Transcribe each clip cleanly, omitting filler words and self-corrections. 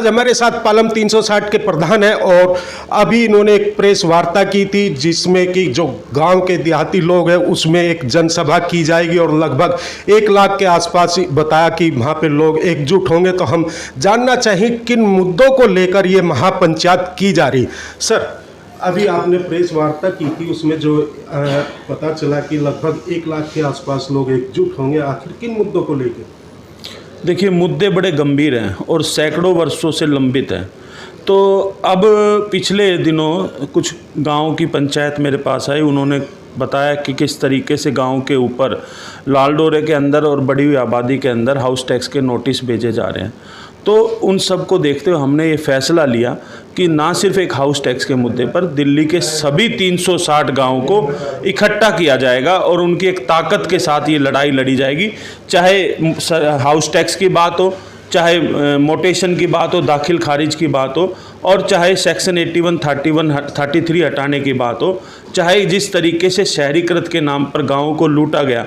आज हमारे साथ पालम 360 के प्रधान हैं और अभी इन्होंने एक प्रेस वार्ता की थी जिसमें कि जो गांव के देहाती लोग हैं उसमें एक जनसभा की जाएगी और लगभग 1 लाख के आसपास बताया कि वहाँ पे लोग एकजुट होंगे। तो हम जानना चाहिए किन मुद्दों को लेकर ये महापंचायत की जा रही। सर, अभी आपने प्रेस वार्ता की थी, उसमें जो पता चला कि लगभग 1 लाख के आसपास लोग एकजुट होंगे, आखिर किन मुद्दों को लेकर? देखिए, मुद्दे बड़े गंभीर हैं और सैकड़ों वर्षों से लंबित हैं। तो अब पिछले दिनों कुछ गांव की पंचायत मेरे पास आई, उन्होंने बताया कि किस तरीके से गांव के ऊपर लालडोरे के अंदर और बड़ी हुई आबादी के अंदर हाउस टैक्स के नोटिस भेजे जा रहे हैं। तो उन सब को देखते हुए हमने ये फैसला लिया कि ना सिर्फ एक हाउस टैक्स के मुद्दे पर दिल्ली के सभी 360 गांवों को इकट्ठा किया जाएगा और उनकी एक ताकत के साथ ये लड़ाई लड़ी जाएगी। चाहे हाउस टैक्स की बात हो, चाहे मोटेशन की बात हो, दाखिल खारिज की बात हो, और चाहे सेक्शन 81, 31, 33 हटाने की बात हो, चाहे जिस तरीके से शहरीकृत के नाम पर गाँवों को लूटा गया,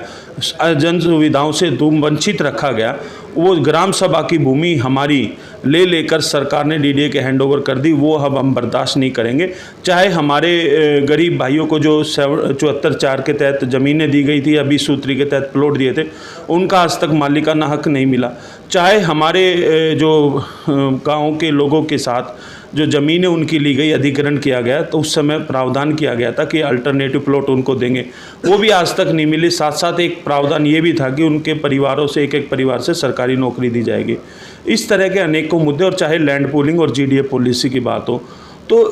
जन सुविधाओं से वंचित रखा गया, वो ग्राम सभा की भूमि हमारी लेकर सरकार ने डीडीए के हैंडओवर कर दी, वो अब हम बर्दाश्त नहीं करेंगे। चाहे हमारे गरीब भाइयों को जो 74(4) के तहत ज़मीनें दी गई थी या 20 सूत्री के तहत प्लॉट दिए थे, उनका आज तक मालिकाना हक नहीं मिला। चाहे हमारे जो गाँव के लोगों के साथ जो ज़मीनें उनकी ली गई, अधिग्रहण किया गया, तो उस समय प्रावधान किया गया था कि अल्टरनेटिव प्लॉट उनको देंगे, वो भी आज तक नहीं मिली। साथ साथ एक प्रावधान ये भी था कि उनके परिवारों से एक परिवार से सरकारी नौकरी दी जाएगी। इस तरह के अनेकों मुद्दे, और चाहे लैंड पूलिंग और जीडीए पॉलिसी की बात हो, तो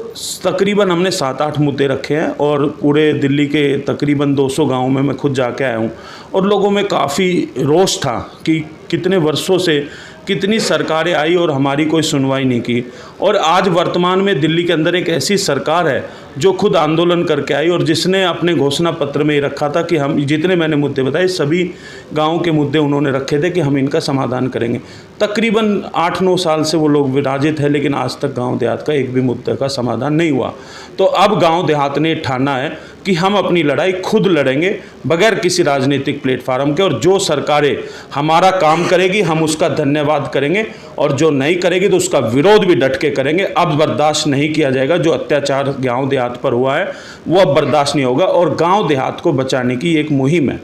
तकरीबन हमने 7-8 मुद्दे रखे हैं और पूरे दिल्ली के तकरीबन 200 गाँव में मैं खुद जाके आया हूँ और लोगों में काफ़ी रोष था कि कितने वर्षों से कितनी सरकारें आई और हमारी कोई सुनवाई नहीं की। और आज वर्तमान में दिल्ली के अंदर एक ऐसी सरकार है जो खुद आंदोलन करके आई और जिसने अपने घोषणा पत्र में ये रखा था कि हम जितने मैंने मुद्दे बताए सभी गाँव के मुद्दे उन्होंने रखे थे कि हम इनका समाधान करेंगे। तकरीबन 8-9 साल से वो लोग विराजित है, लेकिन आज तक गांव देहात का एक भी मुद्दे का समाधान नहीं हुआ। तो अब गांव देहात ने ठाना है कि हम अपनी लड़ाई खुद लड़ेंगे बगैर किसी राजनीतिक प्लेटफार्म के, और जो सरकारें हमारा काम करेगी हम उसका धन्यवाद करेंगे और जो नहीं करेगी तो उसका विरोध भी डट के करेंगे। अब बर्दाश्त नहीं किया जाएगा। जो अत्याचार गांव देहात पर हुआ है वो अब बर्दाश्त नहीं होगा और गांव देहात को बचाने की एक मुहिम है।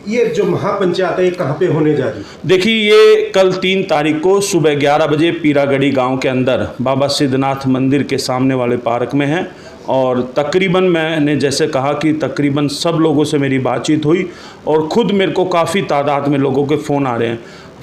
ये जो महापंचायत है कहाँ पे होने जा रही है? देखिए, ये कल 3 तारीख को सुबह 11 बजे पीरागढ़ी गांव के अंदर बाबा सिद्धनाथ मंदिर के सामने वाले पार्क में है। और तकरीबन मैंने जैसे कहा कि तकरीबन सब लोगों से मेरी बातचीत हुई और ख़ुद मेरे को काफ़ी तादाद में लोगों के फ़ोन आ रहे हैं,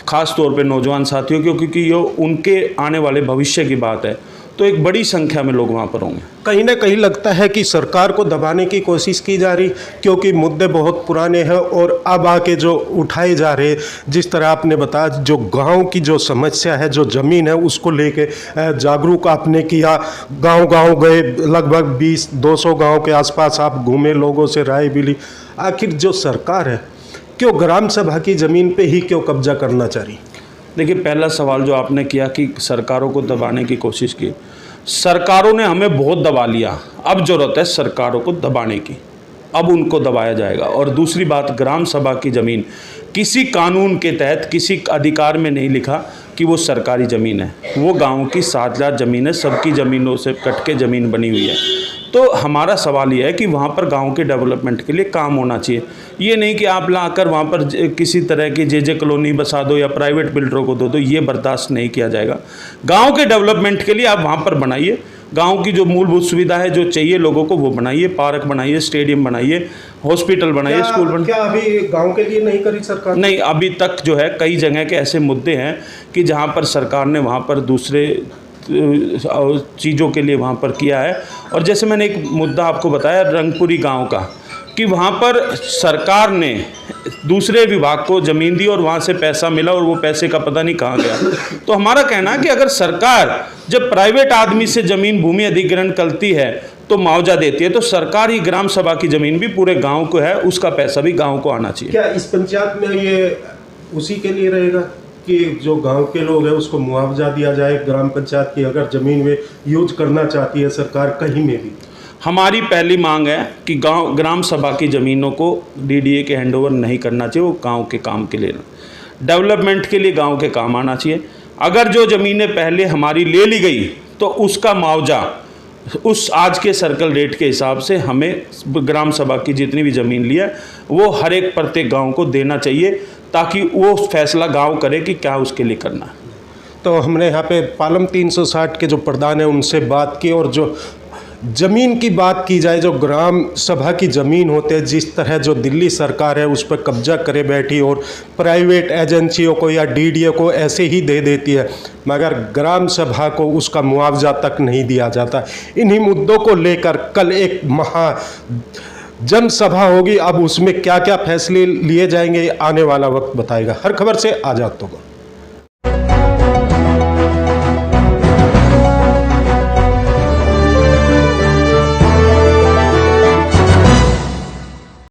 ख़ास तौर पे नौजवान साथियों क्योंकि ये उनके आने वाले भविष्य की बात है। तो एक बड़ी संख्या में लोग वहाँ पर होंगे। कहीं ना कहीं लगता है कि सरकार को दबाने की कोशिश की जा रही, क्योंकि मुद्दे बहुत पुराने हैं और अब आके जो उठाए जा रहे, जिस तरह आपने बताया, जो गांव की जो समस्या है, जो ज़मीन है, उसको लेके जागरूक आपने किया। गांव गए, लगभग 20-200 गांव के आसपास आप घूमे, लोगों से राय भी ली। आखिर जो सरकार है क्यों ग्राम सभा की ज़मीन पर ही क्यों कब्जा करना चाह रही? देखिए, पहला सवाल जो आपने किया कि सरकारों को दबाने की कोशिश की, सरकारों ने हमें बहुत दबा लिया, अब ज़रूरत है सरकारों को दबाने की, अब उनको दबाया जाएगा। और दूसरी बात, ग्राम सभा की ज़मीन किसी कानून के तहत किसी अधिकार में नहीं लिखा कि वो सरकारी ज़मीन है, वो गाँव की साझा ज़मीन है, सबकी ज़मीनों से कट के ज़मीन बनी हुई है। तो हमारा सवाल ये है कि वहाँ पर गांव के डेवलपमेंट के लिए काम होना चाहिए। ये नहीं कि आप लाकर वहाँ पर किसी तरह की जे कॉलोनी बसा दो या प्राइवेट बिल्डरों को दो, ये बर्दाश्त नहीं किया जाएगा। गांव के डेवलपमेंट के लिए आप वहाँ पर बनाइए, गांव की जो मूलभूत सुविधा है जो चाहिए लोगों को वो बनाइए, पार्क बनाइए, स्टेडियम बनाइए, हॉस्पिटल बनाइए, स्कूल बनाइए। क्या अभी गाँव के लिए नहीं करी सरकार? नहीं, अभी तक जो है कई जगह के ऐसे मुद्दे हैं कि जहाँ पर सरकार ने वहाँ पर दूसरे चीज़ों के लिए वहाँ पर किया है। और जैसे मैंने एक मुद्दा आपको बताया रंगपुरी गांव का, कि वहाँ पर सरकार ने दूसरे विभाग को ज़मीन दी और वहाँ से पैसा मिला और वो पैसे का पता नहीं कहाँ गया। तो हमारा कहना है कि अगर सरकार जब प्राइवेट आदमी से ज़मीन भूमि अधिग्रहण करती है तो मुआवजा देती है, तो सरकार ही ग्राम सभा की ज़मीन भी पूरे गाँव को है, उसका पैसा भी गाँव को आना चाहिए। क्या इस पंचायत में ये उसी के लिए रहेगा कि जो गांव के लोग हैं उसको मुआवजा दिया जाए, ग्राम पंचायत की अगर ज़मीन में यूज करना चाहती है सरकार कहीं में भी? हमारी पहली मांग है कि ग्राम सभा की ज़मीनों को डीडीए के हैंडओवर नहीं करना चाहिए, वो गांव के काम के लिए, डेवलपमेंट के लिए गांव के काम आना चाहिए। अगर जो ज़मीनें पहले हमारी ले ली गई तो उसका मुआवजा उस आज के सर्कल रेट के हिसाब से हमें ग्राम सभा की जितनी भी ज़मीन ली है वो हर एक प्रत्येक गांव को देना चाहिए, ताकि वो फैसला गांव करे कि क्या उसके लिए करना है। तो हमने यहाँ पे पालम 360 के जो प्रधान हैं उनसे बात की, और जो ज़मीन की बात की जाए, जो ग्राम सभा की ज़मीन होते हैं, जिस तरह जो दिल्ली सरकार है उस पर कब्जा करे बैठी और प्राइवेट एजेंसियों को या डीडीए को ऐसे ही दे देती है, मगर ग्राम सभा को उसका मुआवजा तक नहीं दिया जाता। इन्हीं मुद्दों को लेकर कल एक जनसभा होगी। अब उसमें क्या क्या फैसले लिए जाएंगे आने वाला वक्त बताएगा। हर खबर से आज़ाद होगा।